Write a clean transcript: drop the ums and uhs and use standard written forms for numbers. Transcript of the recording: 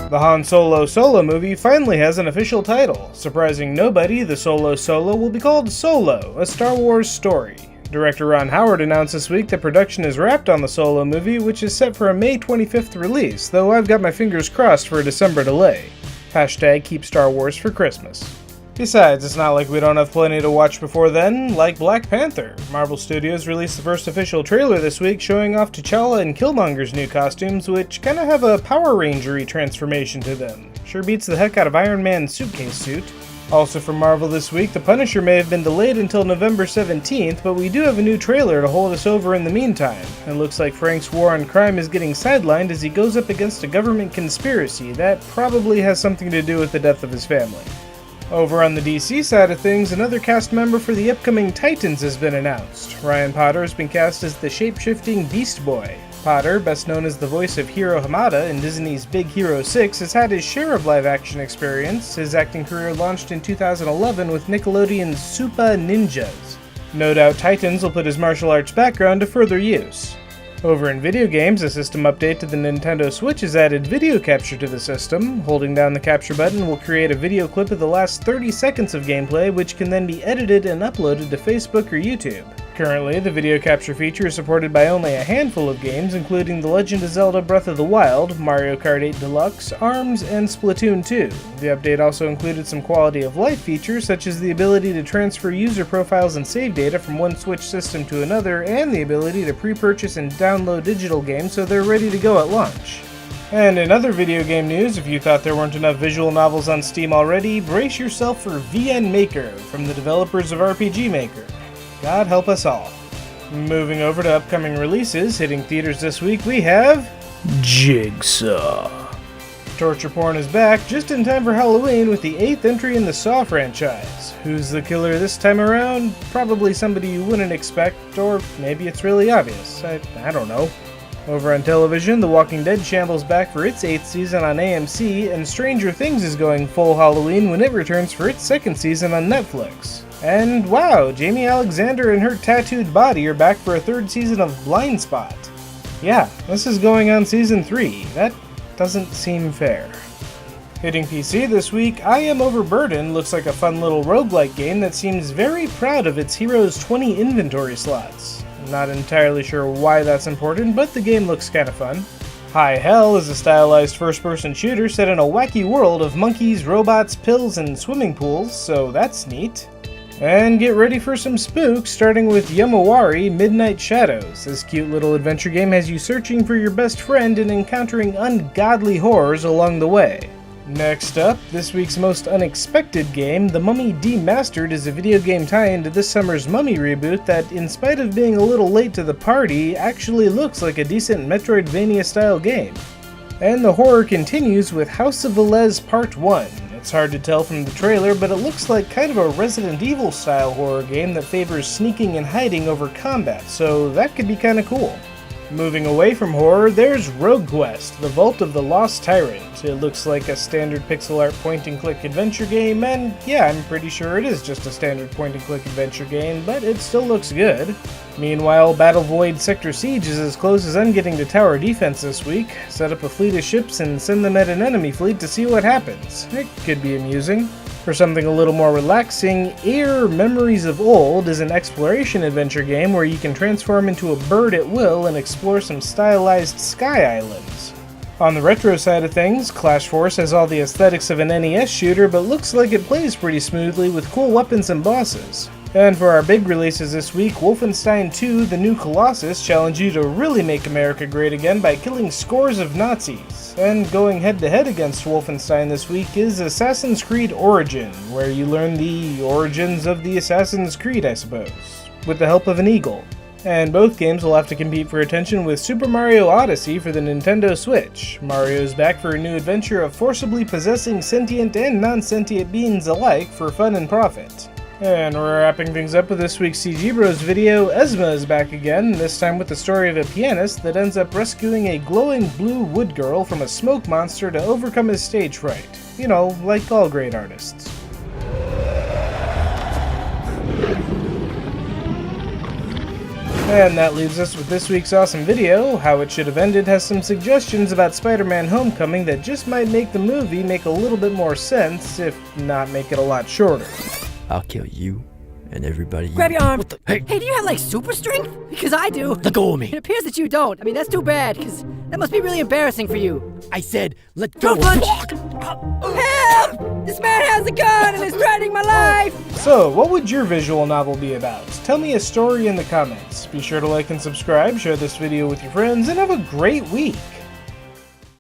The Han Solo movie finally has an official title. Surprising nobody, the Solo will be called Solo, a Star Wars story. Director Ron Howard announced this week that production is wrapped on the Solo movie, which is set for a May 25th release, though I've got my fingers crossed for a December delay. Hashtag keep Star Wars for Christmas. Besides, it's not like we don't have plenty to watch before then, like Black Panther. Marvel Studios released the first official trailer this week showing off T'Challa and Killmonger's new costumes, which kinda have a Power Ranger-y transformation to them. Sure beats the heck out of Iron Man's suitcase suit. Also from Marvel this week, The Punisher may have been delayed until November 17th, but we do have a new trailer to hold us over in the meantime. It looks like Frank's war on crime is getting sidelined as he goes up against a government conspiracy that probably has something to do with the death of his family. Over on the DC side of things, another cast member for the upcoming Titans has been announced. Ryan Potter has been cast as the shape-shifting Beast Boy. Potter, best known as the voice of Hiro Hamada in Disney's Big Hero 6, has had his share of live-action experience. His acting career launched in 2011 with Nickelodeon's Supa Ninjas. No doubt Titans will put his martial arts background to further use. Over in video games, a system update to the Nintendo Switch has added video capture to the system. Holding down the capture button will create a video clip of the last 30 seconds of gameplay, which can then be edited and uploaded to Facebook or YouTube. Currently, the video capture feature is supported by only a handful of games, including The Legend of Zelda Breath of the Wild, Mario Kart 8 Deluxe, ARMS, and Splatoon 2. The update also included some quality of life features, such as the ability to transfer user profiles and save data from one Switch system to another, and the ability to pre-purchase and download digital games so they're ready to go at launch. And in other video game news, if you thought there weren't enough visual novels on Steam already, brace yourself for VN Maker from the developers of RPG Maker. God help us all. Moving over to upcoming releases, hitting theaters this week, we have Jigsaw. Torture porn is back just in time for Halloween with the 8th entry in the Saw franchise. Who's the killer this time around? Probably somebody you wouldn't expect, or maybe it's really obvious. I don't know. Over on television, The Walking Dead shambles back for its 8th season on AMC, and Stranger Things is going full Halloween when it returns for its 2nd season on Netflix. And wow, Jamie Alexander and her tattooed body are back for a 3rd season of Blind Spot. Yeah, this is going on season 3. That doesn't seem fair. Hitting PC this week, I Am Overburdened looks like a fun little roguelike game that seems very proud of its hero's 20 inventory slots. I'm not entirely sure why that's important, but the game looks kinda fun. High Hell is a stylized first-person shooter set in a wacky world of monkeys, robots, pills, and swimming pools, so that's neat. And get ready for some spooks, starting with Yamawari Midnight Shadows. This cute little adventure game has you searching for your best friend and encountering ungodly horrors along the way. Next up, this week's most unexpected game, The Mummy Demastered, is a video game tie-in to this summer's Mummy reboot that, in spite of being a little late to the party, actually looks like a decent Metroidvania-style game. And the horror continues with House of Velez Part 1. It's hard to tell from the trailer, but it looks like kind of a Resident Evil style horror game that favors sneaking and hiding over combat, so that could be kinda cool. Moving away from horror, there's Rogue Quest, The Vault of the Lost Tyrant. It looks like a standard pixel art point-and-click adventure game, and yeah, I'm pretty sure it is just a standard point-and-click adventure game, but it still looks good. Meanwhile, Battle Void Sector Siege is as close as I'm getting to tower defense this week. Set up a fleet of ships and send them at an enemy fleet to see what happens. It could be amusing. For something a little more relaxing, Air Memories of Old is an exploration adventure game where you can transform into a bird at will and explore some stylized sky islands. On the retro side of things, Clash Force has all the aesthetics of an NES shooter but looks like it plays pretty smoothly with cool weapons and bosses. And for our big releases this week, Wolfenstein 2: The New Colossus challenge you to really make America great again by killing scores of Nazis. And going head-to-head against Wolfenstein this week is Assassin's Creed Origin, where you learn the origins of the Assassin's Creed, I suppose, with the help of an eagle. And both games will have to compete for attention with Super Mario Odyssey for the Nintendo Switch. Mario's back for a new adventure of forcibly possessing sentient and non-sentient beings alike for fun and profit. And we're wrapping things up with this week's CGBros video. Esma is back again, this time with the story of a pianist that ends up rescuing a glowing blue wood girl from a smoke monster to overcome his stage fright. You know, like all great artists. And that leaves us with this week's awesome video. How It Should Have Ended has some suggestions about Spider-Man Homecoming that just might make the movie make a little bit more sense, if not make it a lot shorter. I'll kill you and everybody. Grab your arm. Hey, Hey, do you have like super strength? Because I do. let go of me. It appears that you don't. I mean, that's too bad, because that must be really embarrassing for you. I said, let go. Don't punch! Help! This man has a gun and is threatening my life! So, what would your visual novel be about? Tell me a story in the comments. Be sure to like and subscribe, share this video with your friends, and have a great week!